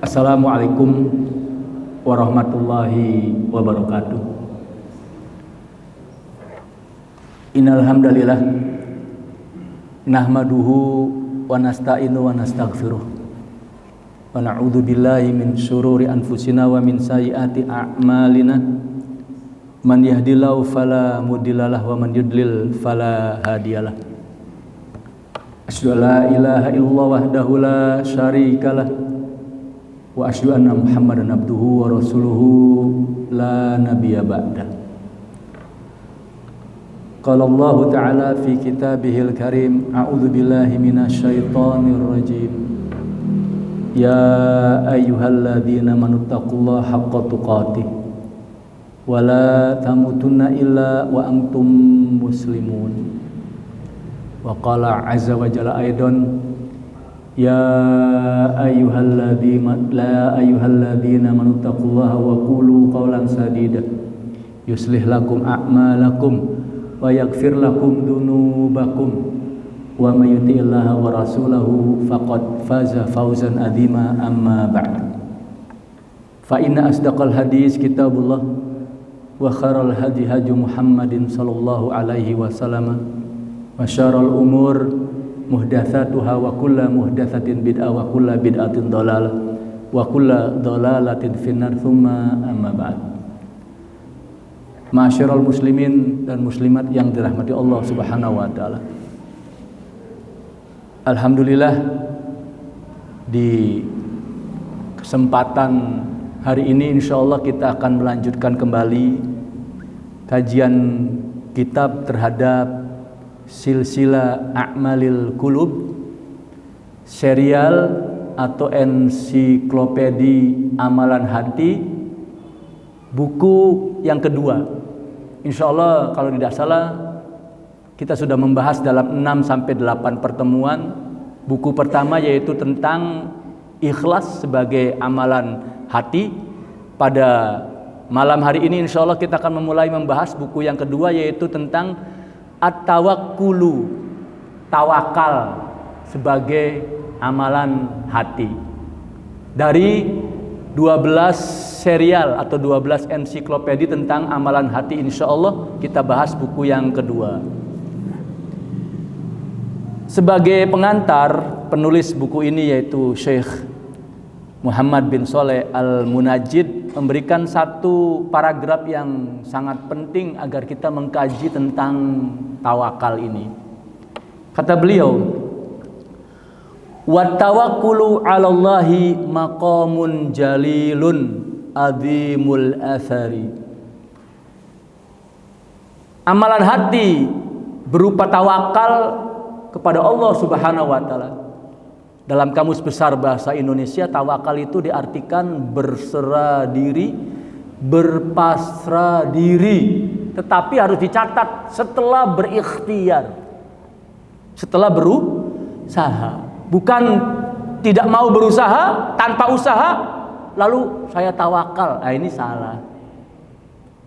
Assalamualaikum warahmatullahi wabarakatuh. Innal hamdalillah nahmaduhu wa nasta'inu wa nastaghfiruh wa na'udzu billahi min syururi anfusina wa min sayyiati a'malina. Man yahdihillahu fala mudhillalah wa man yudlil fala hadiyalah. Asyhadu an la ilaha illallah wahdahu la syarikalah wa asyhadu anna Muhammadan abduhu wa rasuluhu la nabiyya ba'dah. Qala Allah ta'ala fi kitabihil karim, a'udzu billahi minasyaitonir rajim. Ya ayyuhalladzina amanuttaqullaha haqqa tuqatih wa la tamutunna illa wa antum muslimun. Wa qala azza wa jalla aidan, ya ayyuhalladzina amanuttaqullaha wa qulu qawlan sadida yuslih lakum a'malakum wa yaghfir lakum dzunubakum wa may yuti'illaha wa rasulahu faqad faza fawzan adzima. Amma ba'd. Fa inna asdaqal hadis kitabullah wa khairal hadi hadi Muhammadin sallallahu alaihi wasallam wa syarrul umur muhdatsatuha wa kullu muhdatsatin bid'ah wa kullu bid'atin dhalalah wa kullu dhalalatin finnar. Tsumma amma ba'd. Ma'asyiral muslimin dan muslimat yang dirahmati Allah Subhanahu wa taala. Alhamdulillah, di kesempatan hari ini insyaallah kita akan melanjutkan kembali kajian kitab terhadap Silsilah A'malil Qulub, serial atau ensiklopedi amalan hati, buku yang kedua. Insyaallah kalau tidak salah kita sudah membahas dalam 6-8 pertemuan. Buku pertama yaitu tentang ikhlas sebagai amalan hati. Pada malam hari ini insyaallah kita akan memulai membahas buku yang kedua yaitu tentang At-tawakkulu, tawakal sebagai amalan hati. Dari 12 serial atau 12 ensiklopedi tentang amalan hati, insyaallah kita bahas buku yang kedua. Sebagai pengantar, penulis buku ini yaitu Syekh Muhammad bin Shalih Al-Munajjid memberikan satu paragraf yang sangat penting agar kita mengkaji tentang tawakal ini. Kata beliau, wa tawakkulu 'alallahi maqamun jalilun azimul athari. Amalan hati berupa tawakal kepada Allah Subhanahu wa taala. Dalam Kamus Besar Bahasa Indonesia, tawakal itu diartikan berserah diri, berpasrah diri, tetapi harus dicatat setelah berikhtiar, setelah berusaha. Bukan tidak mau berusaha, tanpa usaha lalu saya tawakal. Nah, ini salah.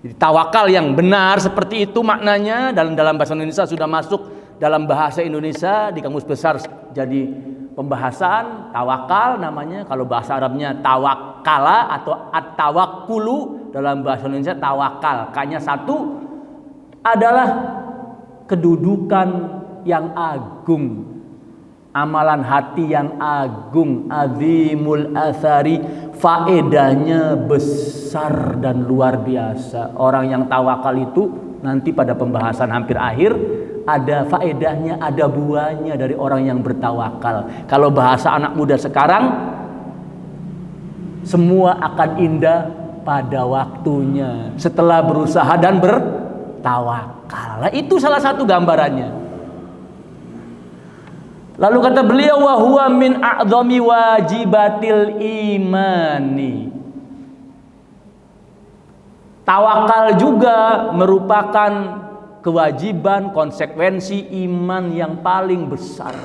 Jadi tawakal yang benar seperti itu maknanya dalam bahasa Indonesia sudah masuk dalam bahasa Indonesia di Kamus Besar jadi pembahasan tawakal namanya. Kalau bahasa Arabnya tawakkala atau at-tawakkulu, dalam bahasa Indonesia tawakal. Kayaknya satu adalah kedudukan yang agung, amalan hati yang agung, azimul athari, faedahnya besar dan luar biasa. Orang yang tawakal itu nanti pada pembahasan hampir akhir ada faedahnya, ada buahnya dari orang yang bertawakal. Kalau bahasa anak muda sekarang, semua akan indah pada waktunya setelah berusaha dan bertawakal. Nah, itu salah satu gambarannya. Lalu kata beliau, wa huwa min a'dhami wajibatil imani. Tawakal juga merupakan kewajiban, konsekuensi iman yang paling besar.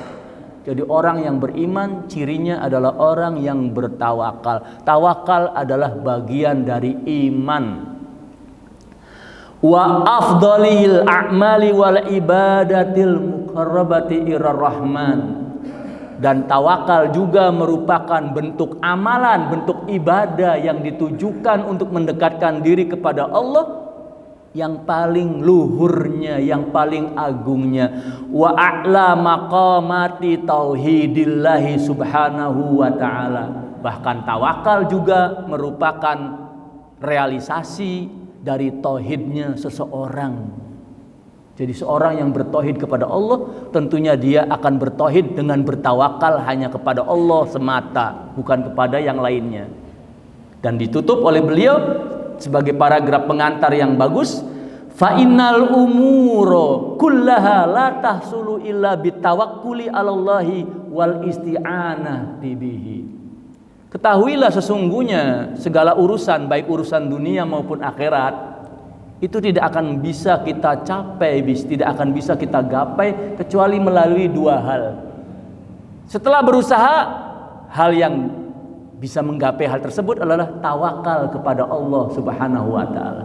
Jadi orang yang beriman cirinya adalah orang yang bertawakal. Tawakal adalah bagian dari iman. Wa afdalil a'mali wal ibadatil muqarrabati ilar rahman. Dan tawakal juga merupakan bentuk amalan, bentuk ibadah yang ditujukan untuk mendekatkan diri kepada Allah yang paling luhurnya, yang paling agungnya. Wa a'la maqamati tauhidillahi subhanahu wa ta'ala. Bahkan tawakal juga merupakan realisasi dari tauhidnya seseorang. Jadi seorang yang bertauhid kepada Allah, tentunya dia akan bertauhid dengan bertawakal hanya kepada Allah semata, bukan kepada yang lainnya. Dan ditutup oleh beliau sebagai paragraf pengantar yang bagus, fa innal umuro kullaha la tahsulu illa bitawakkuli 'alallahi wal isti'anah bihi. Ketahuilah sesungguhnya segala urusan, baik urusan dunia maupun akhirat, itu tidak akan bisa kita capai, tidak akan bisa kita gapai kecuali melalui dua hal. Setelah berusaha, hal yang bisa menggapai hal tersebut adalah tawakal kepada Allah Subhanahu wa ta'ala.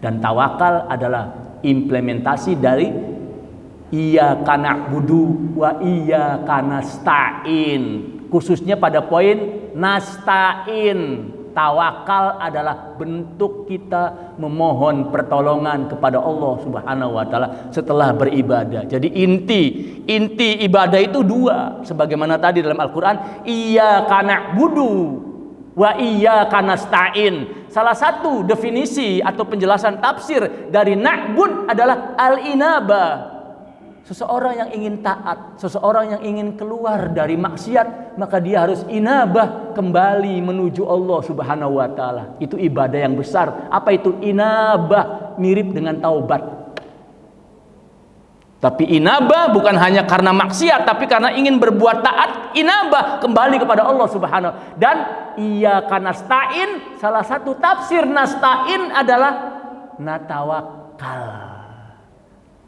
Dan tawakal adalah implementasi dari iyyaka na'budu wa iyyaka nasta'in, khususnya pada poin nasta'in. Tawakal adalah bentuk kita memohon pertolongan kepada Allah Subhanahu wa ta'ala setelah beribadah. Jadi inti ibadah itu dua, sebagaimana tadi dalam Al-Qur'an, iyyaka na'budu wa iyyaka nasta'in. Salah satu definisi atau penjelasan tafsir dari na'bud adalah al-inabah. Seseorang yang ingin taat, seseorang yang ingin keluar dari maksiat, maka dia harus inabah, kembali menuju Allah Subhanahu wa ta'ala. Itu ibadah yang besar. Apa itu inabah? Mirip dengan taubat. Tapi inabah bukan hanya karena maksiat, tapi karena ingin berbuat taat. Inabah, kembali kepada Allah Subhanahu. Dan iyyaka nasta'in, salah satu tafsir nasta'in adalah natawakal.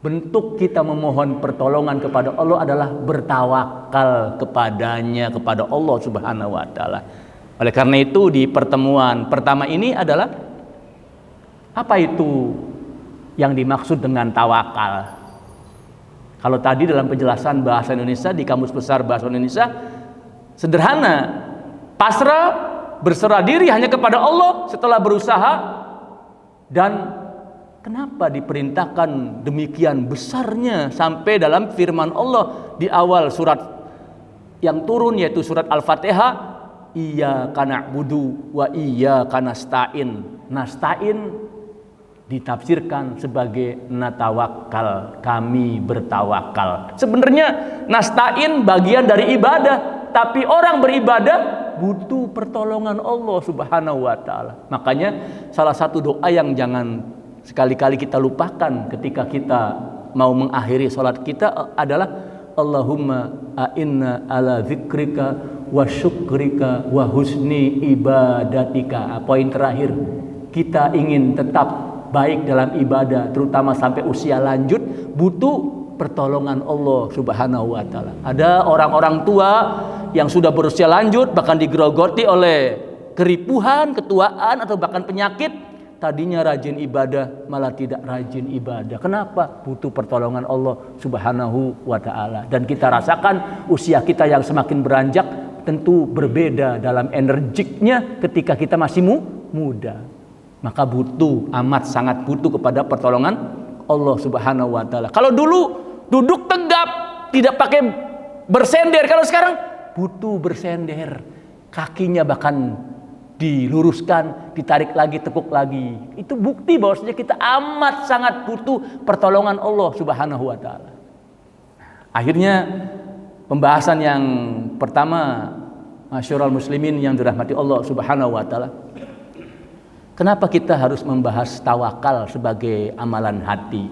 Bentuk kita memohon pertolongan kepada Allah adalah bertawakal kepadanya, kepada Allah Subhanahu wa ta'ala. Oleh karena itu di pertemuan pertama ini adalah apa itu yang dimaksud dengan tawakal. Kalau tadi dalam penjelasan bahasa Indonesia di Kamus Besar Bahasa Indonesia sederhana, pasrah, berserah diri hanya kepada Allah setelah berusaha. Dan kenapa diperintahkan demikian besarnya sampai dalam firman Allah di awal surat yang turun, yaitu surat Al-Fatihah, iyyaka na'budu wa iyyaka nasta'in. Nasta'in ditafsirkan sebagai natawakkal, kami bertawakal. Sebenarnya nasta'in bagian dari ibadah, tapi orang beribadah butuh pertolongan Allah Subhanahu wa ta'ala. Makanya salah satu doa yang jangan sekali-kali kita lupakan ketika kita mau mengakhiri sholat kita adalah Allahumma a'inna ala zikrika wa syukrika wa husni ibadatika. Poin terakhir, kita ingin tetap baik dalam ibadah, terutama sampai usia lanjut, butuh pertolongan Allah Subhanahu wa ta'ala. Ada orang-orang tua yang sudah berusia lanjut, bahkan digerogoti oleh keripuhan, ketuaan, atau bahkan penyakit. Tadinya rajin ibadah, malah tidak rajin ibadah. Kenapa? Butuh pertolongan Allah Subhanahu wa ta'ala. Dan kita rasakan usia kita yang semakin beranjak tentu berbeda dalam energiknya ketika kita masih muda. Maka butuh, amat sangat butuh kepada pertolongan Allah Subhanahu wa ta'ala. Kalau dulu duduk tegap, tidak pakai bersender. Kalau sekarang butuh bersender. Kakinya bahkan diluruskan, ditarik lagi, tekuk lagi. Itu bukti bahwasanya kita amat sangat butuh pertolongan Allah Subhanahu wa ta'ala. Akhirnya pembahasan yang pertama, masyarul muslimin yang dirahmati Allah Subhanahu wa ta'ala. Kenapa kita harus membahas tawakal sebagai amalan hati?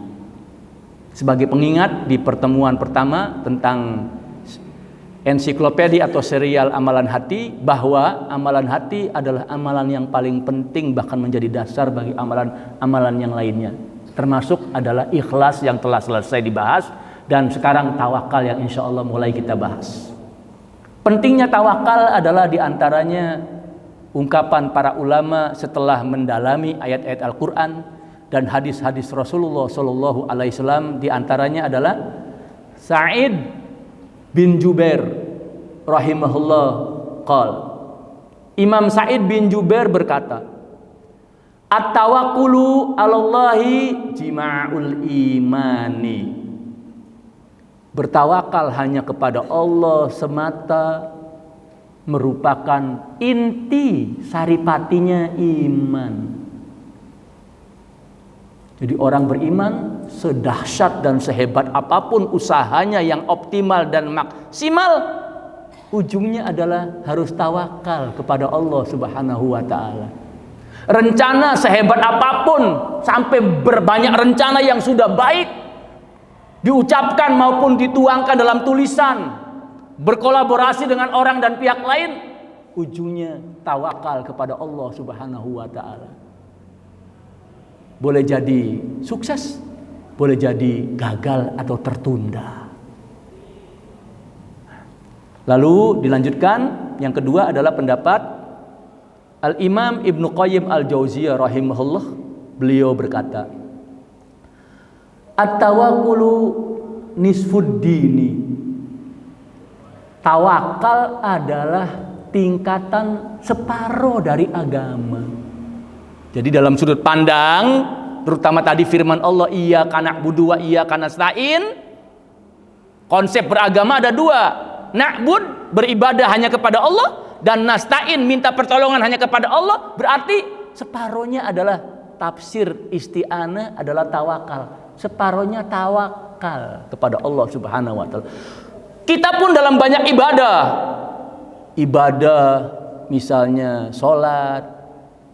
Sebagai pengingat di pertemuan pertama tentang ensiklopedia atau serial amalan hati, bahwa amalan hati adalah amalan yang paling penting, bahkan menjadi dasar bagi amalan-amalan yang lainnya. Termasuk adalah ikhlas yang telah selesai dibahas, dan sekarang tawakal yang insya Allah mulai kita bahas. Pentingnya tawakal adalah diantaranya ungkapan para ulama setelah mendalami ayat-ayat Al-Quran dan hadis-hadis Rasulullah SAW. Diantaranya adalah Sa'id bin Jubair rahimahullah qala, Imam Sa'id bin Jubair berkata, at-tawakkulu 'alallahi jima'ul imani. Bertawakal hanya kepada Allah semata merupakan inti saripatinya iman. Jadi orang beriman sedahsyat dan sehebat apapun usahanya yang optimal dan maksimal, ujungnya adalah harus tawakal kepada Allah Subhanahu wa taala. Rencana sehebat apapun, sampai berbanyak rencana yang sudah baik diucapkan maupun dituangkan dalam tulisan, berkolaborasi dengan orang dan pihak lain, ujungnya tawakal kepada Allah Subhanahu wa taala. Boleh jadi sukses, boleh jadi gagal atau tertunda. Lalu dilanjutkan, yang kedua adalah pendapat Al-Imam Ibnu Qayyim Al-Jauziyah rahimahullah. Beliau berkata, at-tawakkulu nisfuddini. Tawakal adalah tingkatan separuh dari agama. Jadi dalam sudut pandang, terutama tadi firman Allah, iyyaka na'budu wa iyyaka nasta'in, konsep beragama ada dua. Na'bud, beribadah hanya kepada Allah, dan nasta'in, minta pertolongan hanya kepada Allah. Berarti separuhnya adalah tafsir isti'anah adalah tawakal, separuhnya tawakal kepada Allah Subhanahu wa taala. Kita pun dalam banyak ibadah misalnya sholat,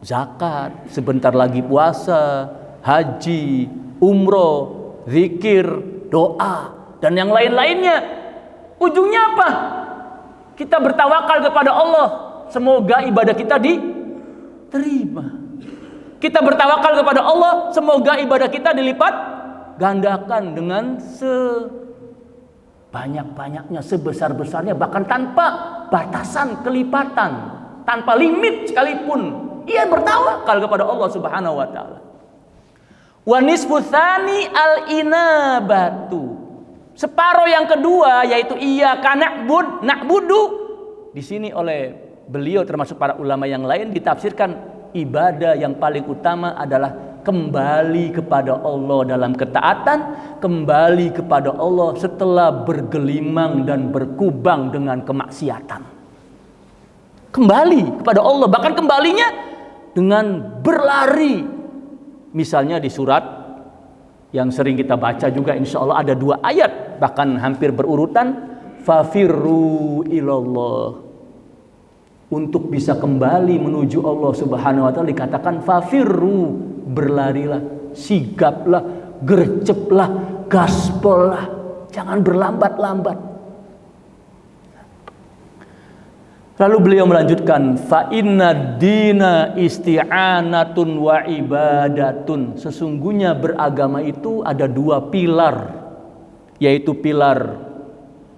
zakat, sebentar lagi puasa, haji, umroh, zikir, doa, dan yang lain-lainnya. Ujungnya apa? Kita bertawakal kepada Allah, semoga ibadah kita diterima. Kita bertawakal kepada Allah, semoga ibadah kita dilipat gandakan dengan sebanyak-banyaknya, sebesar-besarnya, bahkan tanpa batasan kelipatan, tanpa limit sekalipun. Ia bertawakal kepada Allah Subhanahu wa taala. Wa nisfu tsani al-inabatu. Separuh yang kedua yaitu iyyaka na'budu. Di sini oleh beliau termasuk para ulama yang lain ditafsirkan ibadah yang paling utama adalah kembali kepada Allah dalam ketaatan, kembali kepada Allah setelah bergelimang dan berkubang dengan kemaksiatan. Kembali kepada Allah, bahkan kembalinya dengan berlari. Misalnya di surat yang sering kita baca juga, insya Allah ada 2 ayat bahkan hampir berurutan, fafirru ilallah. Untuk bisa kembali menuju Allah Subhanahu wa taala dikatakan fafirru, berlarilah, sigaplah, gerceplah, gaspollah, jangan berlambat-lambat. Lalu beliau melanjutkan, fa inna dina isti'anatun wa ibadatun. Sesungguhnya beragama itu ada 2 pilar, yaitu pilar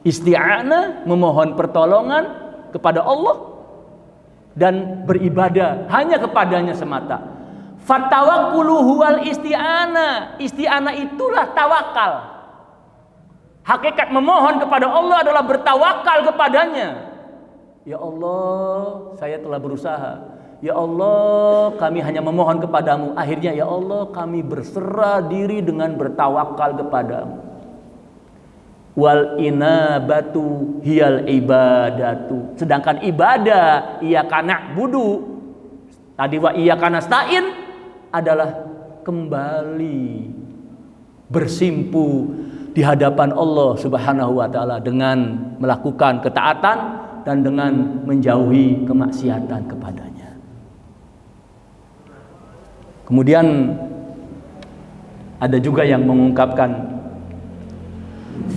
isti'anah, memohon pertolongan kepada Allah, dan beribadah hanya kepadanya semata. Fatawakkulu huwal isti'anah. Isti'anah itulah tawakal. Hakikat memohon kepada Allah adalah bertawakal kepadanya. Ya Allah, saya telah berusaha. Ya Allah, kami hanya memohon kepadamu. Akhirnya ya Allah, kami berserah diri dengan bertawakal kepadamu. Wal inabatu hiyal ibadatu. Sedangkan ibadah iyyaka na'budu, tadi wa iyyaka nasta'in, adalah kembali bersimpu di hadapan Allah Subhanahu wa taala dengan melakukan ketaatan dan dengan menjauhi kemaksiatan kepadanya. Kemudian ada juga yang mengungkapkan,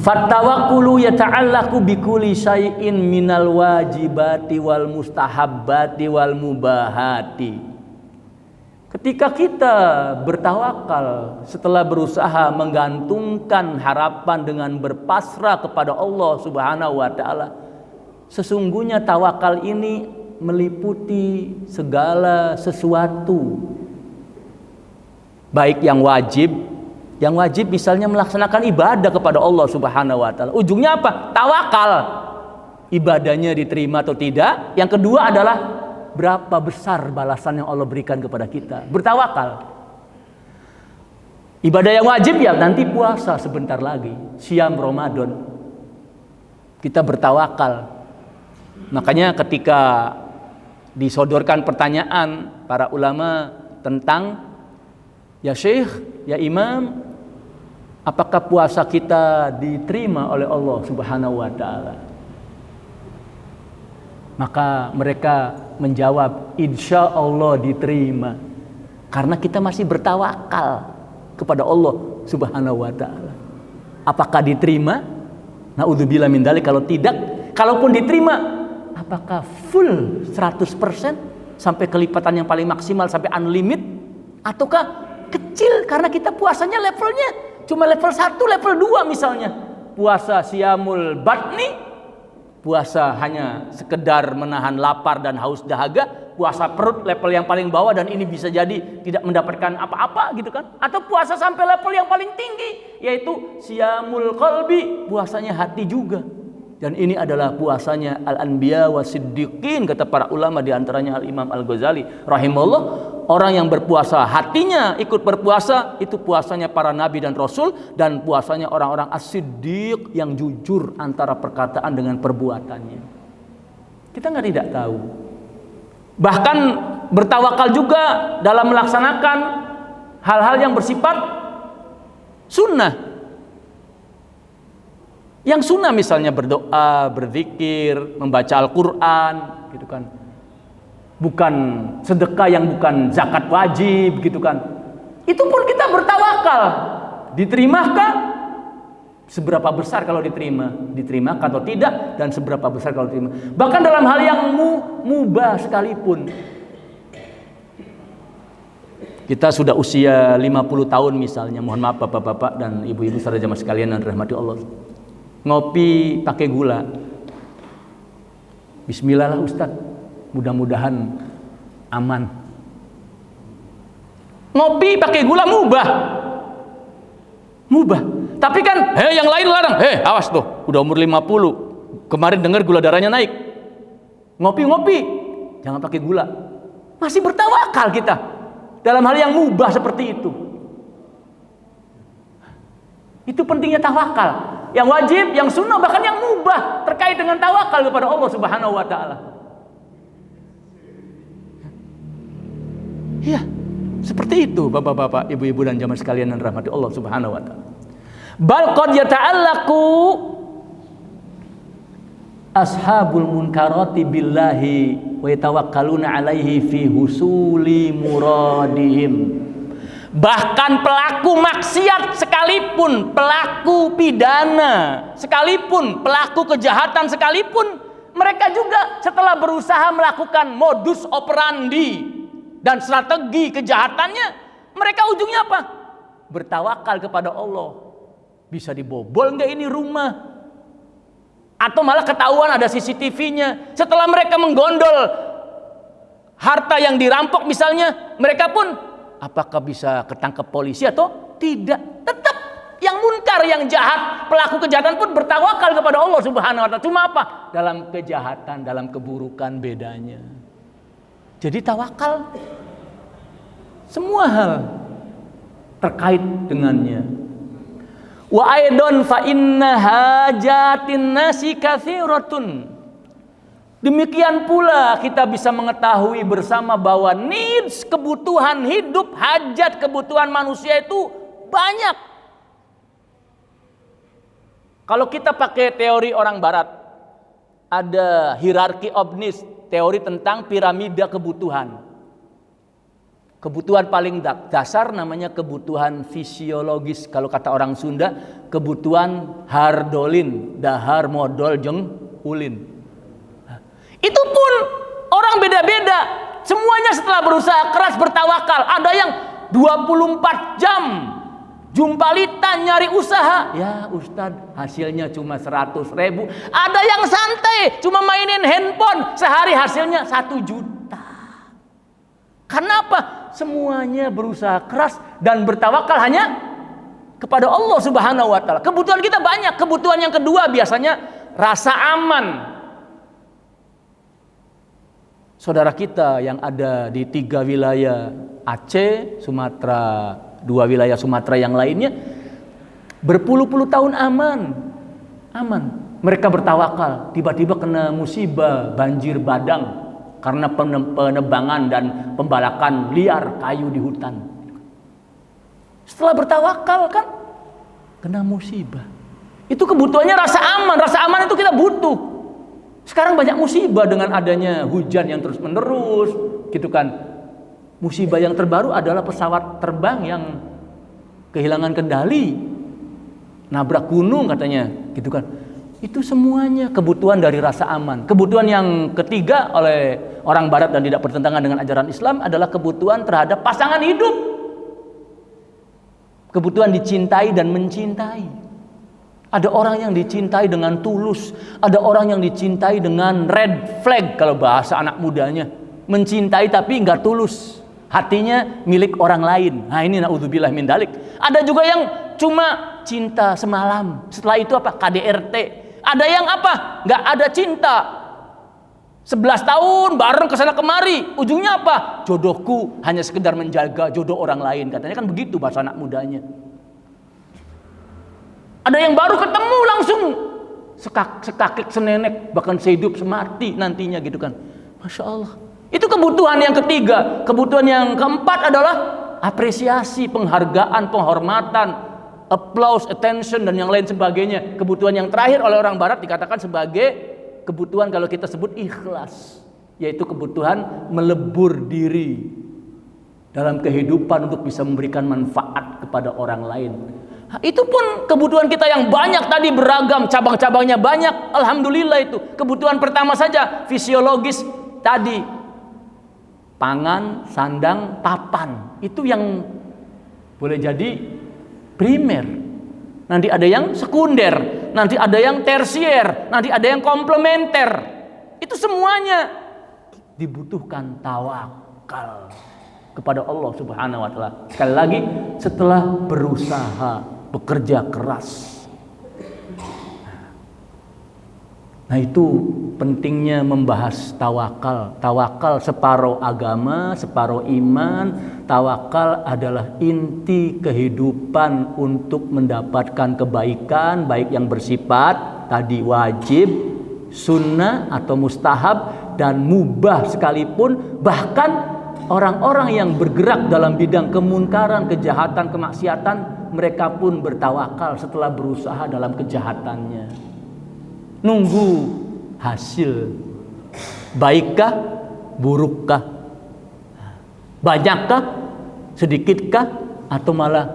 fattawakkulu yata'allaqu bikulli syai'in minal wajibati wal mustahabbati wal mubahati. Ketika kita bertawakal setelah berusaha menggantungkan harapan dengan berpasrah kepada Allah Subhanahu wa taala, sesungguhnya tawakal ini meliputi segala sesuatu, baik yang wajib Yang wajib misalnya melaksanakan ibadah kepada Allah Subhanahu wa taala. Ujungnya apa? Tawakal. Ibadahnya diterima atau tidak. Yang kedua adalah berapa besar balasan yang Allah berikan kepada kita. Bertawakal. Ibadah yang wajib ya nanti puasa sebentar lagi, Syam Ramadan. Kita bertawakal. Makanya ketika disodorkan pertanyaan para ulama tentang, ya Syekh, ya Imam, apakah puasa kita diterima oleh Allah Subhanahu wa taala? Maka mereka menjawab, insya Allah diterima, karena kita masih bertawakal kepada Allah Subhanahu wa taala. Apakah diterima? Naudzubillah min dzalik. Kalau tidak, kalaupun diterima, apakah full 100% sampai kelipatan yang paling maksimal sampai unlimited, ataukah kecil karena kita puasanya levelnya cuma level 1, level 2 misalnya. Puasa Syamul Batni, puasa hanya sekedar menahan lapar dan haus dahaga. Puasa perut level yang paling bawah dan ini bisa jadi tidak mendapatkan apa-apa gitu kan. Atau puasa sampai level yang paling tinggi, yaitu Syamul Qalbi, puasanya hati juga. Dan ini adalah puasanya Al-Anbiya wa Siddiqin, kata para ulama, diantaranya Al-Imam Al-Ghazali rahimahullah. Orang yang berpuasa hatinya ikut berpuasa, itu puasanya para nabi dan rasul, dan puasanya orang-orang as-siddiq yang jujur antara perkataan dengan perbuatannya. Kita tidak tahu. Bahkan bertawakal juga dalam melaksanakan hal-hal yang bersifat sunnah. Yang sunnah misalnya berdoa, berzikir, membaca Al-Quran, gitu kan. Bukan sedekah yang bukan zakat wajib, gitu kan. Itu pun kita bertawakal. Diterimakah? Seberapa besar kalau diterima? Diterimakah atau tidak? Dan seberapa besar kalau diterima? Bahkan dalam hal yang mubah sekalipun. Kita sudah usia 50 tahun misalnya. Mohon maaf bapak-bapak dan ibu-ibu saudara jamaah sekalian yang dirahmati Allah. Ngopi pakai gula. Bismillah lah Ustaz. Mudah-mudahan aman. Ngopi pakai gula mubah. Mubah. Tapi kan, yang lain larang. Awas tuh, udah umur 50. Kemarin dengar gula darahnya naik. Ngopi-ngopi, jangan pakai gula. Masih bertawakal kita dalam hal yang mubah seperti itu. Itu pentingnya tawakal. Yang wajib, yang sunnah, bahkan yang mubah terkait dengan tawakal kepada Allah Subhanahu wa taala. Iya, seperti itu bapak-bapak, ibu-ibu dan jamaah sekalian yang dirahmati Allah Subhanahu wa taala. Bal qad yata'allaqu ashabul munkarati billahi wa yatawakkaluna alaihi fi husuli muradihim. Bahkan pelaku maksiat sekalipun, pelaku pidana sekalipun, pelaku kejahatan sekalipun, mereka juga setelah berusaha melakukan modus operandi dan strategi kejahatannya, mereka ujungnya apa? Bertawakal kepada Allah. Bisa dibobol nggak ini rumah? Atau malah ketahuan ada CCTV-nya. Setelah mereka menggondol harta yang dirampok misalnya, mereka pun apakah bisa ketangkep polisi atau tidak? Tetap yang munkar, yang jahat, pelaku kejahatan pun bertawakal kepada Allah Subhanahu wa taala. Cuma apa? Dalam kejahatan, dalam keburukan bedanya. Jadi tawakal semua hal terkait dengannya. Wa aidon fa inna hajatin nasi katsiratun. Demikian pula kita bisa mengetahui bersama bahwa needs, kebutuhan hidup, hajat kebutuhan manusia itu banyak. Kalau kita pakai teori orang barat, ada hierarchy of needs, teori tentang piramida kebutuhan. Kebutuhan paling dasar namanya kebutuhan fisiologis. Kalau kata orang Sunda, kebutuhan hardolin, dahar, modal, jeng, ulin. Itu pun orang beda-beda. Semuanya setelah berusaha keras bertawakal. Ada yang 24 jam jumpalitan nyari usaha. Ya Ustadz, hasilnya cuma 100.000. Ada yang santai, cuma mainin handphone, sehari hasilnya 1 juta. Karena apa? Semuanya berusaha keras dan bertawakal hanya kepada Allah Subhanahu wa taala. Kebutuhan kita banyak. Kebutuhan yang kedua biasanya rasa aman. Saudara kita yang ada di 3 wilayah Aceh, Sumatera, 2 wilayah Sumatera yang lainnya berpuluh-puluh tahun aman. Mereka bertawakal, tiba-tiba kena musibah banjir bandang karena penebangan dan pembalakan liar kayu di hutan. Setelah bertawakal kan kena musibah. Itu kebutuhannya rasa aman. Rasa aman itu kita butuh. Sekarang banyak musibah dengan adanya hujan yang terus-menerus, gitu kan. Musibah yang terbaru adalah pesawat terbang yang kehilangan kendali, nabrak gunung katanya, gitu kan. Itu semuanya kebutuhan dari rasa aman. Kebutuhan yang ketiga oleh orang Barat dan tidak bertentangan dengan ajaran Islam adalah kebutuhan terhadap pasangan hidup. Kebutuhan dicintai dan mencintai. Ada orang yang dicintai dengan tulus, ada orang yang dicintai dengan red flag kalau bahasa anak mudanya. Mencintai tapi nggak tulus, hatinya milik orang lain. Nah ini naudzubillah min dalik. Ada juga yang cuma cinta semalam, setelah itu apa? KDRT. Ada yang apa? Nggak ada cinta. 11 tahun bareng kesana kemari, ujungnya apa? Jodohku hanya sekedar menjaga jodoh orang lain. Katanya kan begitu bahasa anak mudanya. Ada yang baru ketemu langsung sekakik senenek, bahkan sehidup semati nantinya gitu kan. Masya Allah. Itu kebutuhan yang ketiga. Kebutuhan yang keempat adalah apresiasi, penghargaan, penghormatan, applause, attention dan yang lain sebagainya. Kebutuhan yang terakhir oleh orang Barat dikatakan sebagai kebutuhan kalau kita sebut ikhlas, yaitu kebutuhan melebur diri dalam kehidupan untuk bisa memberikan manfaat kepada orang lain. Itu pun kebutuhan kita yang banyak tadi, beragam, cabang-cabangnya banyak. Alhamdulillah itu. Kebutuhan pertama saja fisiologis tadi. Pangan, sandang, papan. Itu yang boleh jadi primer. Nanti ada yang sekunder, nanti ada yang tersier, nanti ada yang komplementer. Itu semuanya dibutuhkan tawakal kepada Allah Subhanahu wa taala. Sekali lagi, setelah berusaha, bekerja keras. Nah itu pentingnya membahas tawakal. Tawakal separuh agama, separuh iman. Tawakal adalah inti kehidupan untuk mendapatkan kebaikan, baik yang bersifat tadi wajib, sunnah atau mustahab, dan mubah sekalipun. Bahkan orang-orang yang bergerak dalam bidang kemunkaran, kejahatan, kemaksiatan, mereka pun bertawakal setelah berusaha dalam kejahatannya. Nunggu hasil. Baikkah? Burukkah? Banyakkah? Sedikitkah? Atau malah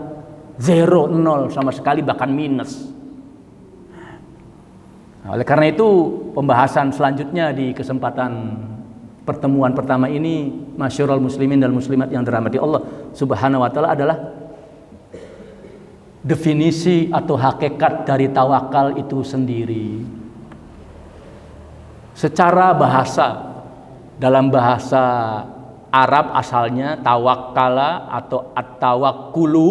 0, 0 sama sekali, bahkan minus. Nah, oleh karena itu pembahasan selanjutnya di kesempatan pertemuan pertama ini, masyarul muslimin dan muslimat yang dirahmati Allah Subhanahu wa taala, adalah definisi atau hakikat dari tawakal itu sendiri. Secara bahasa, dalam bahasa Arab asalnya tawakkala atau at-tawakkulu,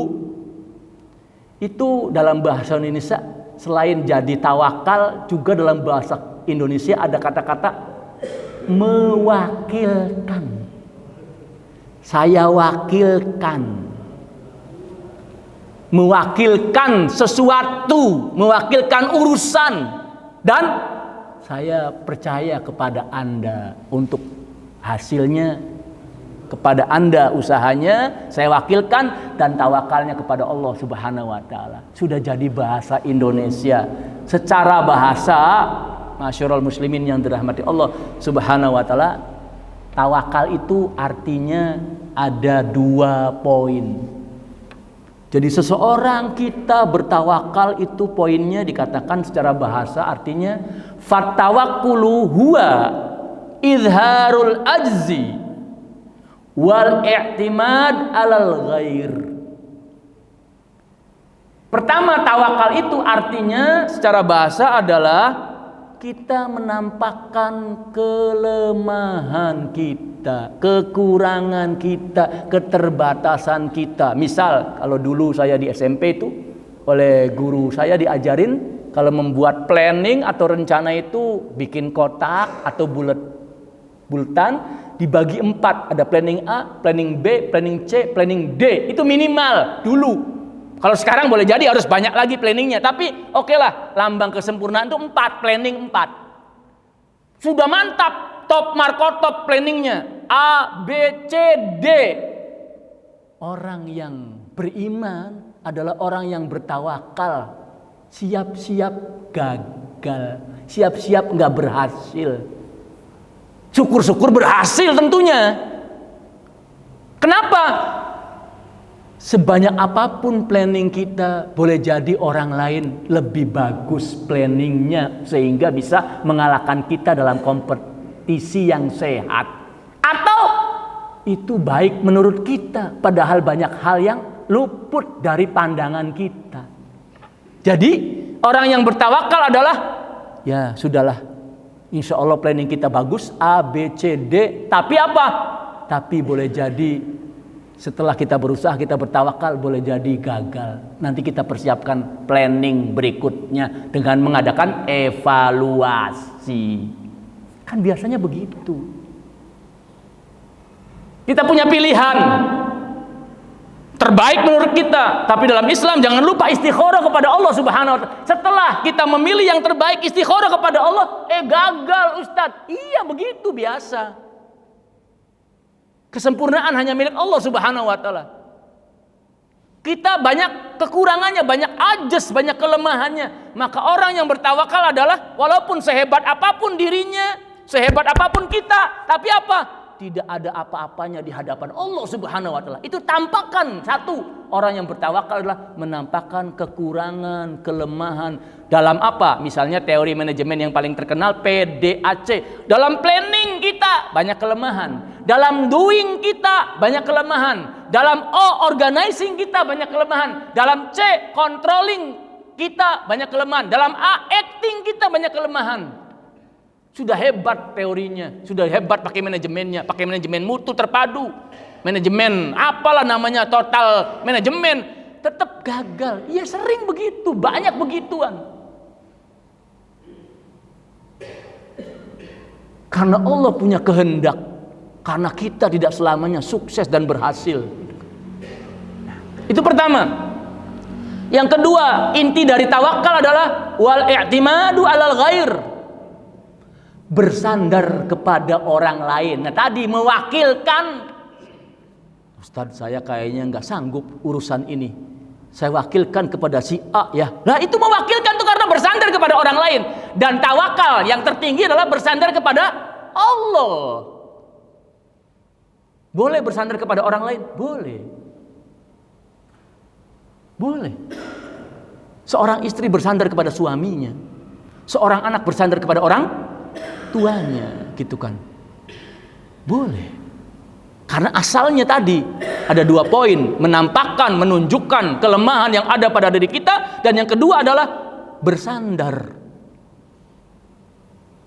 itu dalam bahasa Indonesia selain jadi tawakal, juga dalam bahasa Indonesia ada kata-kata mewakilkan. Saya wakilkan. Mewakilkan sesuatu, mewakilkan urusan, dan saya percaya kepada Anda untuk hasilnya, kepada Anda usahanya, saya wakilkan, dan tawakalnya kepada Allah Subhanahu wa taala. Sudah jadi bahasa Indonesia. Secara bahasa, masyarul muslimin yang dirahmati Allah Subhanahu wa taala, tawakal itu artinya ada 2 poin. Jadi seseorang kita bertawakal itu poinnya dikatakan secara bahasa artinya fatawakkulu huwa izharul ajzi wal i'timad alal ghair. Pertama, tawakal itu artinya secara bahasa adalah kita menampakkan kelemahan kita, kekurangan kita, keterbatasan kita. Misal kalau dulu saya di SMP itu oleh guru saya diajarin kalau membuat planning atau rencana itu bikin kotak atau bulatan dibagi 4. Ada planning A, planning B, planning C, planning D. Itu minimal dulu. Kalau sekarang boleh jadi harus banyak lagi planningnya. Tapi oke lah, lambang kesempurnaan itu 4, planning 4. Sudah mantap, top markotop planningnya. A, B, C, D. Orang yang beriman adalah orang yang bertawakal. Siap-siap gagal, siap-siap nggak berhasil. Syukur-syukur berhasil tentunya. Kenapa? Sebanyak apapun planning kita, boleh jadi orang lain lebih bagus planningnya sehingga bisa mengalahkan kita dalam kompetisi yang sehat. Atau itu baik menurut kita, padahal banyak hal yang luput dari pandangan kita. Jadi orang yang bertawakal adalah, ya sudahlah, insya Allah planning kita bagus A, B, C, D. Tapi apa? Tapi boleh jadi setelah kita berusaha, kita bertawakal, boleh jadi gagal. Nanti kita persiapkan planning berikutnya dengan mengadakan evaluasi. Kan biasanya begitu. Kita punya pilihan terbaik menurut kita, tapi dalam Islam jangan lupa istikharah kepada Allah Subhanahu wa taala. Setelah kita memilih yang terbaik, istikharah kepada Allah, gagal Ustadz. Iya, begitu biasa. Kesempurnaan hanya milik Allah Subhanahu wa taala. Kita banyak kekurangannya, banyak ajas, banyak kelemahannya. Maka orang yang bertawakal adalah walaupun sehebat apapun dirinya, sehebat apapun kita, tapi apa? Tidak ada apa-apanya di hadapan Allah Subhanahu wa taala. Itu tampakkan satu, orang yang bertawakal adalah menampakkan kekurangan, kelemahan dalam apa? Misalnya teori manajemen yang paling terkenal PDAC. Dalam planning kita banyak kelemahan, dalam doing kita banyak kelemahan, dalam O organizing kita banyak kelemahan, dalam C controlling kita banyak kelemahan, dalam A acting kita banyak kelemahan. Sudah hebat teorinya, sudah hebat pakai manajemennya, pakai manajemen mutu terpadu, manajemen apalah namanya, total manajemen, tetap gagal. Iya, sering begitu, banyak begituan. Karena Allah punya kehendak, karena kita tidak selamanya sukses dan berhasil. Itu pertama. Yang kedua, inti dari tawakal adalah wal i'timadu 'alal ghair. Bersandar kepada orang lain. Nah tadi mewakilkan, Ustadz saya kayaknya nggak sanggup urusan ini, saya wakilkan kepada si A ya. Nah itu mewakilkan tuh karena bersandar kepada orang lain. Dan tawakal yang tertinggi adalah bersandar kepada Allah. Boleh bersandar kepada orang lain? Boleh. Boleh. Seorang istri bersandar kepada suaminya, seorang anak bersandar kepada orang tuanya, gitu kan. Boleh. Karena asalnya tadi ada 2 poin, menampakkan, menunjukkan kelemahan yang ada pada diri kita, dan yang kedua adalah bersandar,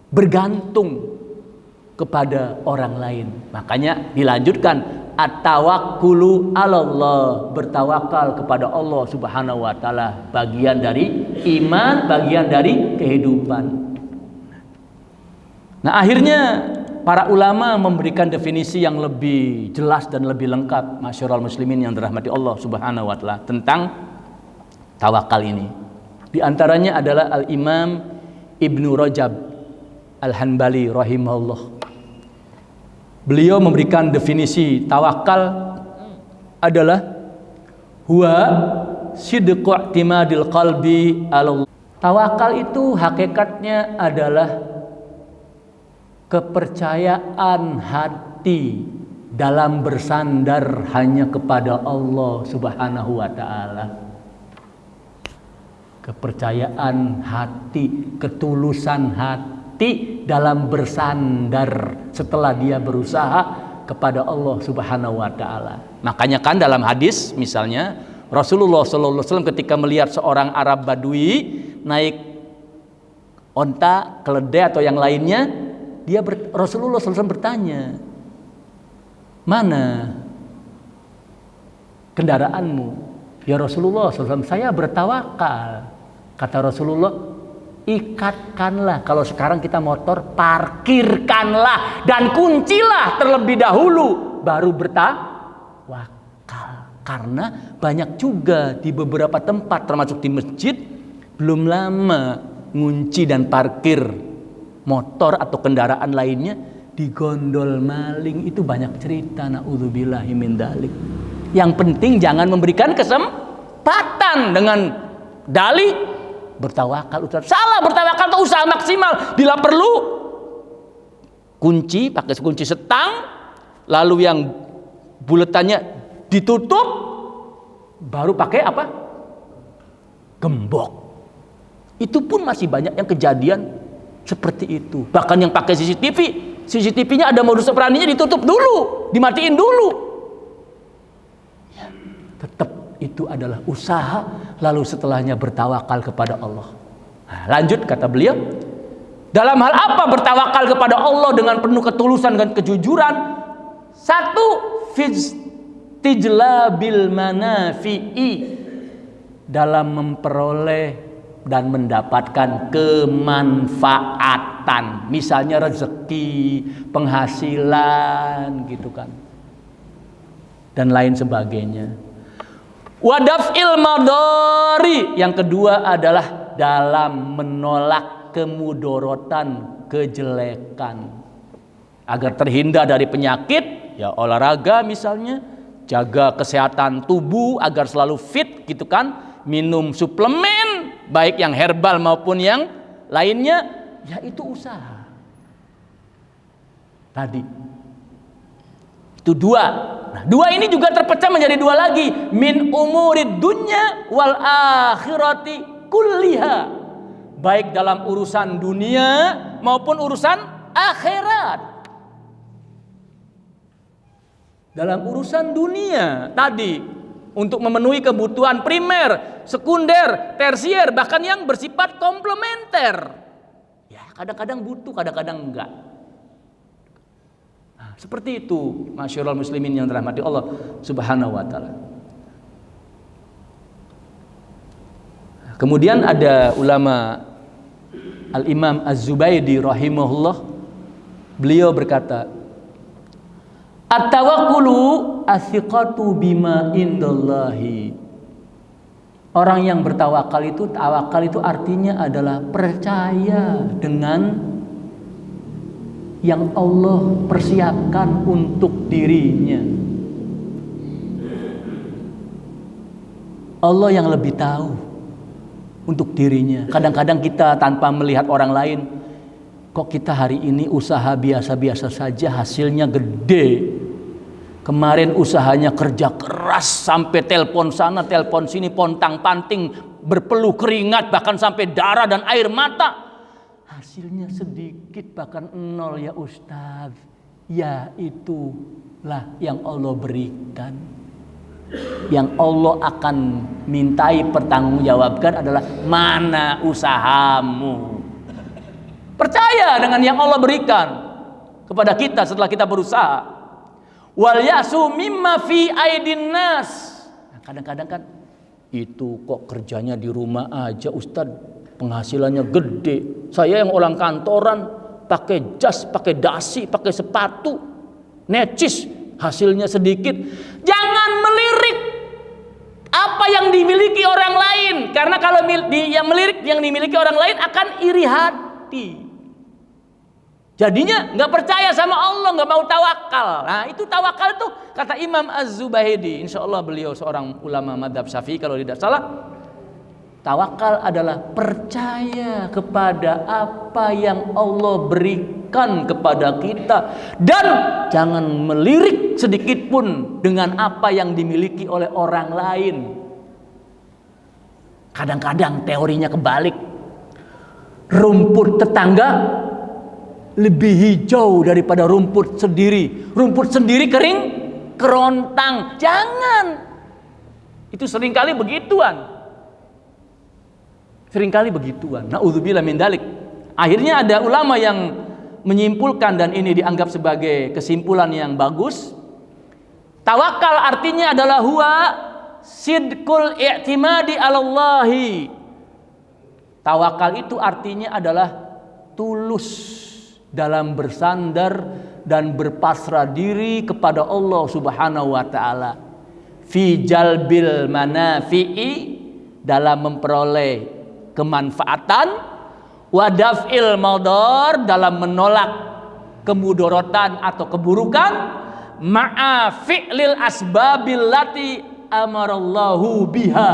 bergantung kepada orang lain. Makanya dilanjutkan at-tawakkulu 'alallah, bertawakal kepada Allah Subhanahu wa taala, bagian dari iman, bagian dari kehidupan. Nah akhirnya para ulama memberikan definisi yang lebih jelas dan lebih lengkap, masyarul muslimin yang dirahmati Allah Subhanahu wa taala, tentang tawakal ini. Di antaranya adalah Al-Imam Ibnu Rajab Al-Hanbali rahimahullah. Beliau memberikan definisi tawakal adalah huwa sidqu i'timadil qalbi 'ala Allah. Tawakal itu hakikatnya adalah kepercayaan hati dalam bersandar hanya kepada Allah Subhanahu wa taala. Kepercayaan hati, ketulusan hati dalam bersandar setelah dia berusaha kepada Allah Subhanahu wa taala. Makanya kan dalam hadis misalnya Rasulullah sallallahu alaihi wasallam ketika melihat seorang Arab Badui naik onta, keledai atau yang lainnya, Rasulullah SAW bertanya, mana kendaraanmu? Ya Rasulullah SAW, saya bertawakal. Kata Rasulullah, ikatkanlah. Kalau sekarang kita motor, parkirkanlah dan kuncilah terlebih dahulu, baru bertawakal. Karena banyak juga di beberapa tempat, termasuk di masjid, belum lama ngunci dan parkir motor atau kendaraan lainnya digondol maling. Itu banyak cerita, naudzubillahi min dzalik. Yang penting jangan memberikan kesempatan dengan dalih bertawakal. Salah bertawakal itu usaha maksimal. Bila perlu kunci, pakai kunci setang, lalu yang buletannya ditutup, baru pakai apa? Gembok. Itu pun masih banyak yang kejadian seperti itu. Bahkan yang pakai CCTV-nya ada modus operandinya, ditutup dulu, dimatiin dulu. Ya, tetap itu adalah usaha, lalu setelahnya bertawakal kepada Allah. Nah, lanjut kata beliau, dalam hal apa bertawakal kepada Allah dengan penuh ketulusan dan kejujuran? Satu, tijlabil manafi'i, dalam memperoleh dan mendapatkan kemanfaatan, misalnya rezeki, penghasilan gitu kan, dan lain sebagainya. Wadaf'il madari, yang kedua adalah dalam menolak kemudorotan, kejelekan, agar terhindar dari penyakit. Ya olahraga misalnya, jaga kesehatan tubuh agar selalu fit gitu kan, minum suplemen baik yang herbal maupun yang lainnya, ya itu usaha. Tadi itu dua. Nah, dua ini juga terpecah menjadi dua lagi, min umurid dunya wal akhirati kulliha, baik dalam urusan dunia maupun urusan akhirat. Dalam urusan dunia tadi, untuk memenuhi kebutuhan primer, sekunder, tersier, bahkan yang bersifat komplementer. Ya, kadang-kadang butuh, kadang-kadang enggak. Nah, seperti itu, masyarul muslimin yang dirahmati Allah Subhanahu wa taala. Kemudian ada ulama Al-Imam Az-Zubaydi rahimahullah, beliau berkata, at-tawakkulu as-siqatu bima indallahi. Orang yang bertawakal itu, tawakal itu artinya adalah percaya dengan yang Allah persiapkan untuk dirinya. Allah yang lebih tahu untuk dirinya. Kadang-kadang kita tanpa melihat orang lain, kok kita hari ini usaha biasa-biasa saja hasilnya gede. Kemarin usahanya kerja keras sampai telepon sana, telepon sini, pontang-panting, berpeluh keringat, bahkan sampai darah dan air mata. Hasilnya sedikit, bahkan nol ya Ustaz. Ya itulah yang Allah berikan. Yang Allah akan mintai pertanggungjawabkan adalah mana usahamu. Percaya dengan yang Allah berikan kepada kita setelah kita berusaha. Wal yasu mimma fi aidin nas. Nah, kadang-kadang kan itu kok kerjanya di rumah aja Ustadz, penghasilannya gede. Saya yang orang kantoran, pakai jas, pakai dasi, pakai sepatu, necis, hasilnya sedikit. Jangan melirik apa yang dimiliki orang lain, karena kalau yang melirik yang dimiliki orang lain akan iri hati. Jadinya nggak percaya sama Allah, nggak mau tawakal. Nah itu tawakal tuh kata Imam Az-Zubaydi, insya Allah beliau seorang ulama madhab Syafi'i kalau tidak salah. Tawakal adalah percaya kepada apa yang Allah berikan kepada kita, dan jangan melirik sedikit pun dengan apa yang dimiliki oleh orang lain. Kadang-kadang teorinya kebalik. Rumput tetangga lebih hijau daripada rumput sendiri. Rumput sendiri kering, kerontang. Jangan. Itu seringkali begituan. Na'udzubillah min dzalik. Akhirnya ada ulama yang menyimpulkan, dan ini dianggap sebagai kesimpulan yang bagus. Tawakal artinya adalah huwa sidqul i'timadi 'alallahi. Tawakal itu artinya adalah tulus dalam bersandar dan berpasrah diri kepada Allah Subhanahu wa taala. Fi jalbil manafi'i, dalam memperoleh kemanfaatan, wa daf'il madar, dalam menolak kemudorotan atau keburukan, ma'a fi'lil asbabil lati amarallahu biha,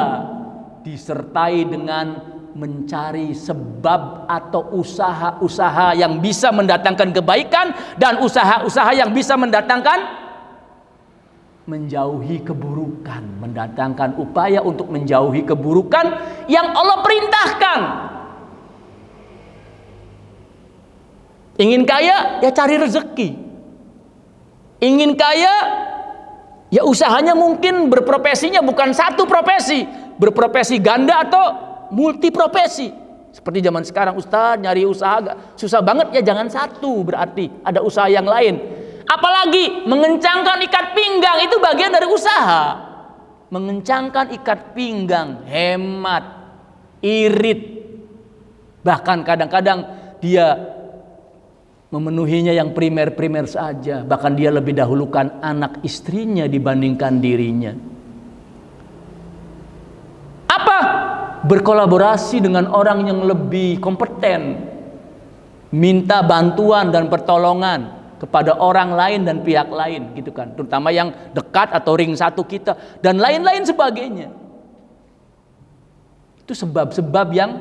disertai dengan mencari sebab atau usaha-usaha yang bisa mendatangkan kebaikan dan usaha-usaha yang bisa mendatangkan menjauhi keburukan, mendatangkan upaya untuk menjauhi keburukan yang Allah perintahkan. Ingin kaya, ya cari rezeki. Ingin kaya, ya usahanya mungkin berprofesinya bukan satu profesi, berprofesi ganda atau multi profesi. Seperti zaman sekarang, Ustaz nyari usaha susah banget, ya jangan satu, berarti ada usaha yang lain. Apalagi mengencangkan ikat pinggang, itu bagian dari usaha. Mengencangkan ikat pinggang, hemat, irit, bahkan kadang-kadang dia memenuhinya yang primer-primer saja, bahkan dia lebih dahulukan anak istrinya dibandingkan dirinya. Apa? Berkolaborasi dengan orang yang lebih kompeten, minta bantuan dan pertolongan kepada orang lain dan pihak lain, gitu kan, terutama yang dekat atau ring satu kita dan lain-lain sebagainya. Itu sebab-sebab yang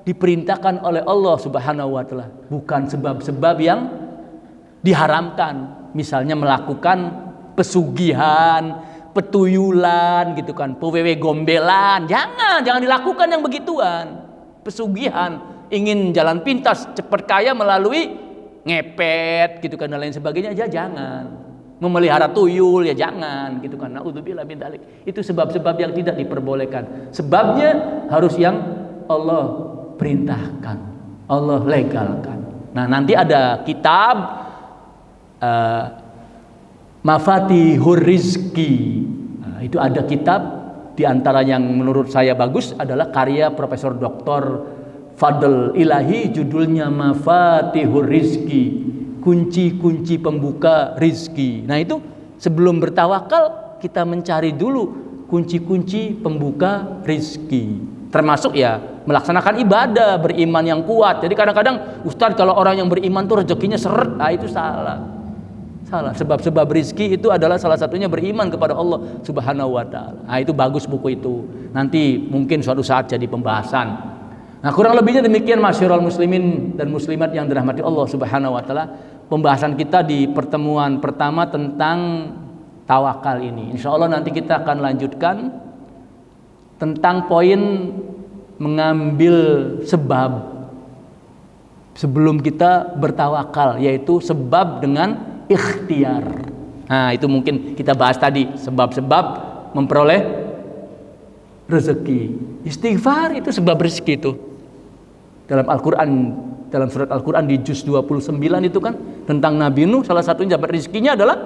diperintahkan oleh Allah Subhanahu wa taala, bukan sebab-sebab yang diharamkan. Misalnya melakukan pesugihan, petuyulan, gitu kan, PWW gombelan, jangan dilakukan yang begituan. Pesugihan, ingin jalan pintas, cepat kaya melalui ngepet, gitu kan, dan lain sebagainya, aja jangan. Memelihara tuyul, ya jangan, gitu kan. Naudzubillah min dzalik. Itu sebab-sebab yang tidak diperbolehkan. Sebabnya harus yang Allah perintahkan, Allah legalkan. Nah, nanti ada kitab Mafatihur Rizki. Nah, itu ada kitab, di antara yang menurut saya bagus adalah karya Profesor Dr. Fadl Ilahi, judulnya Mafatihur Rizki, kunci-kunci pembuka rizki. Nah, itu sebelum bertawakal kita mencari dulu kunci-kunci pembuka rizki, termasuk ya melaksanakan ibadah, beriman yang kuat. Jadi kadang-kadang, Ustadz, kalau orang yang beriman tuh rezekinya seret, itu salah. Sebab-sebab rizki itu adalah salah satunya beriman kepada Allah Subhanahu wa taala. Nah, itu bagus buku itu. Nanti mungkin suatu saat jadi pembahasan. Nah, kurang lebihnya demikian, masyiral muslimin dan muslimat yang dirahmati Allah Subhanahu wa taala, pembahasan kita di pertemuan pertama tentang tawakal ini. Insya Allah nanti kita akan lanjutkan tentang poin mengambil sebab sebelum kita bertawakal, yaitu sebab dengan ikhtiar. Nah, itu mungkin kita bahas tadi, sebab-sebab memperoleh rezeki. Istighfar itu sebab rezeki itu. Dalam Al-Quran, dalam surat Al-Quran di juz 29 itu kan tentang Nabi Nuh, salah satunya dapat rezekinya adalah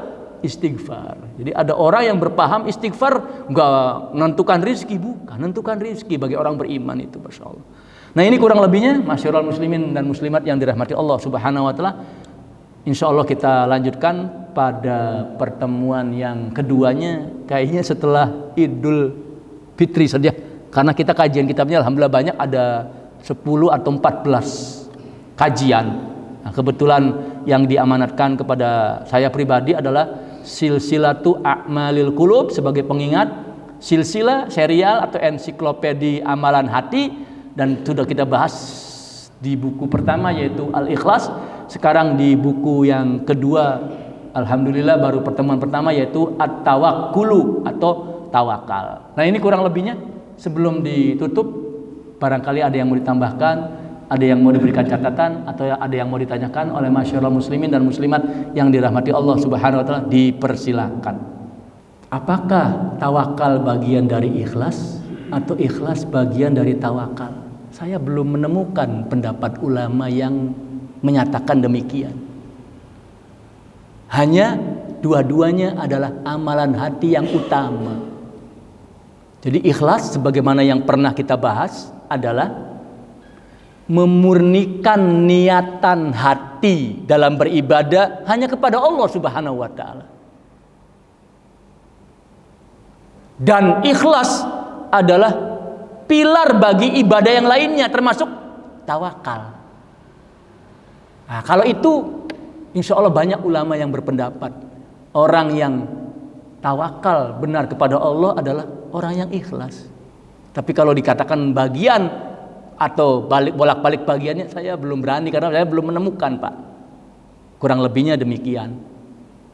istighfar. Jadi ada orang yang berpaham istighfar enggak menentukan rezeki, bukan, menentukan rezeki bagi orang beriman itu, Masya Allah. Nah, ini kurang lebihnya, masyiral muslimin dan muslimat yang dirahmati Allah Subhanahu wa taala. Insya Allah kita lanjutkan pada pertemuan yang keduanya, kayaknya setelah Idul Fitri saja, karena kita kajian kitabnya alhamdulillah banyak, ada 10 atau 14 kajian. Nah, kebetulan yang diamanatkan kepada saya pribadi adalah Silsilatu A'malil Qulub sebagai pengingat, silsilah serial atau ensiklopedi amalan hati, dan sudah kita bahas di buku pertama yaitu Al-Ikhlas. Sekarang di buku yang kedua, alhamdulillah baru pertemuan pertama, yaitu At-Tawakkulu atau tawakal. Nah, ini kurang lebihnya. Sebelum ditutup, barangkali ada yang mau ditambahkan, ada yang mau diberikan catatan, atau ada yang mau ditanyakan oleh masyarakat muslimin dan muslimat yang dirahmati Allah Subhanahu wa taala, dipersilakan. Apakah tawakal bagian dari ikhlas atau ikhlas bagian dari tawakal? Saya belum menemukan pendapat ulama yang menyatakan demikian. Hanya dua-duanya adalah amalan hati yang utama. Jadi ikhlas sebagaimana yang pernah kita bahas adalah memurnikan niatan hati dalam beribadah hanya kepada Allah Subhanahu wa taala. Dan ikhlas adalah pilar bagi ibadah yang lainnya termasuk tawakal. Nah, kalau itu insya Allah banyak ulama yang berpendapat orang yang tawakal benar kepada Allah adalah orang yang ikhlas. Tapi kalau dikatakan bagian atau bolak-balik bagiannya, saya belum berani karena saya belum menemukan, Pak. Kurang lebihnya demikian.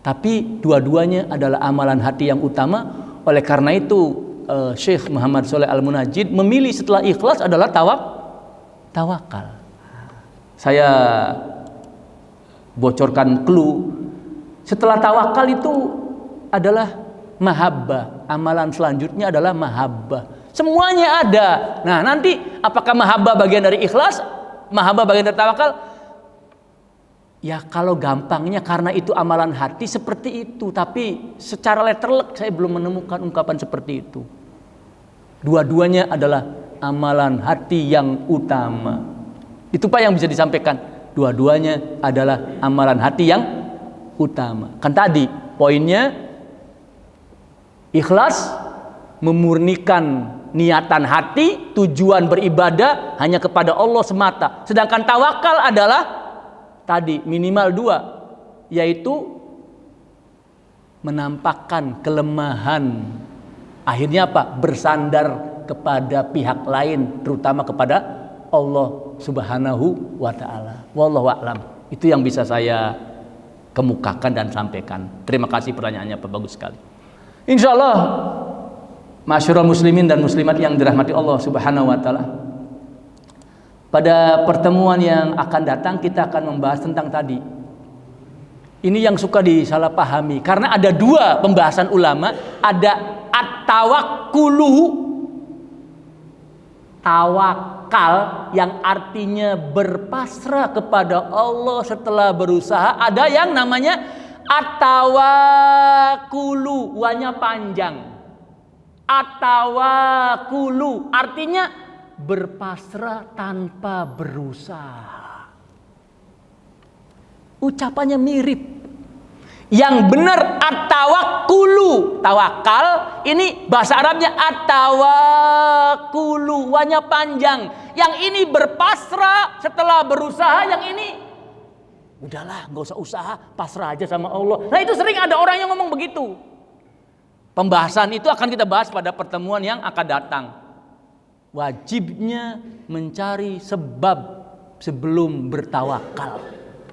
Tapi dua-duanya adalah amalan hati yang utama. Oleh karena itu Syekh Muhammad Shalih Al-Munajjid memilih setelah ikhlas adalah tawakal. Saya bocorkan clue. Setelah tawakal itu adalah mahabbah. Amalan selanjutnya adalah mahabbah. Semuanya ada. Nah, nanti apakah mahabbah bagian dari ikhlas? Mahabbah bagian dari tawakal? Ya kalau gampangnya karena itu amalan hati seperti itu. Tapi secara letterlek saya belum menemukan ungkapan seperti itu. Dua-duanya adalah amalan hati yang utama. Itu Pak yang bisa disampaikan. Dua-duanya adalah amalan hati yang utama. Kan tadi poinnya ikhlas memurnikan niatan hati, tujuan beribadah hanya kepada Allah semata. Sedangkan tawakal adalah tadi minimal dua, yaitu menampakkan kelemahan. Akhirnya apa? Bersandar kepada pihak lain, terutama kepada Allah Subhanahu wa taala. Wallahu a'lam. Itu yang bisa saya kemukakan dan sampaikan. Terima kasih pertanyaannya Pak, bagus sekali. Insyaallah Masyurul muslimin dan muslimat yang dirahmati Allah Subhanahu wa taala. Pada pertemuan yang akan datang kita akan membahas tentang tadi. Ini yang suka disalahpahami karena ada dua pembahasan ulama, ada at-tawakkulu, tawakal yang artinya berpasrah kepada Allah setelah berusaha, ada yang namanya at-tawakkulu, wanya panjang. At-tawakkulu artinya berpasrah tanpa berusaha. Ucapannya mirip. Yang benar at-tawakkulu, tawakal, ini bahasa Arabnya at-tawakkulu, wanya panjang. Yang ini berpasrah setelah berusaha, yang ini udahlah, nggak usah usaha, pasrah aja sama Allah. Nah itu sering ada orang yang ngomong begitu. Pembahasan itu akan kita bahas pada pertemuan yang akan datang. Wajibnya mencari sebab sebelum bertawakal.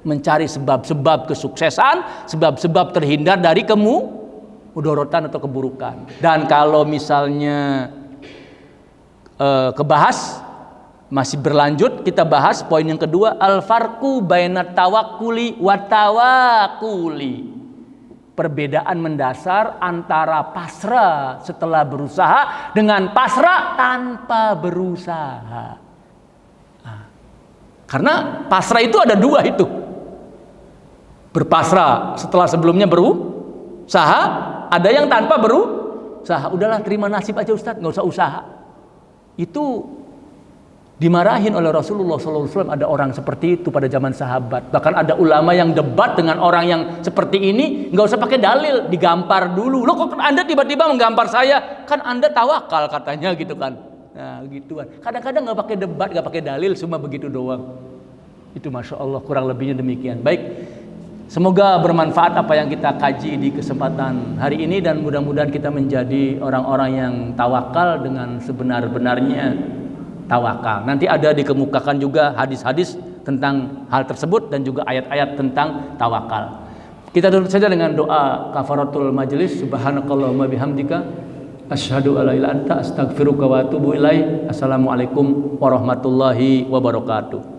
Mencari sebab-sebab kesuksesan, sebab-sebab terhindar dari mudorotan atau keburukan. Dan kalau misalnya kebahas, masih berlanjut, kita bahas poin yang kedua, al-farqu bainat tawakkuli wa tawakkuli. Perbedaan mendasar antara pasrah setelah berusaha dengan pasrah tanpa berusaha. Nah, karena pasrah itu ada dua itu. Berpasrah setelah sebelumnya berusaha, ada yang tanpa berusaha. Udahlah terima nasib aja Ustadz, nggak usah usaha. Itu dimarahin oleh Rasulullah SAW. Ada orang seperti itu pada zaman sahabat. Bahkan ada ulama yang debat dengan orang yang seperti ini, nggak usah pakai dalil, digampar dulu. Loh kok Anda tiba-tiba menggampar saya? Kan Anda tawakal katanya gitu kan. Nah gituan. Kadang-kadang nggak pakai debat, nggak pakai dalil, cuma begitu doang. Itu Masya Allah, kurang lebihnya demikian. Baik, semoga bermanfaat apa yang kita kaji di kesempatan hari ini, dan mudah-mudahan kita menjadi orang-orang yang tawakal dengan sebenar-benarnya tawakal. Nanti ada dikemukakan juga hadis-hadis tentang hal tersebut dan juga ayat-ayat tentang tawakal. Kita tutup saja dengan doa kafaratul majelis. Subhanakallahumma bihamdika asyhadu alla ilaha illa anta astaghfiruka wa atubu ilaik. Assalamualaikum warahmatullahi wabarakatuh.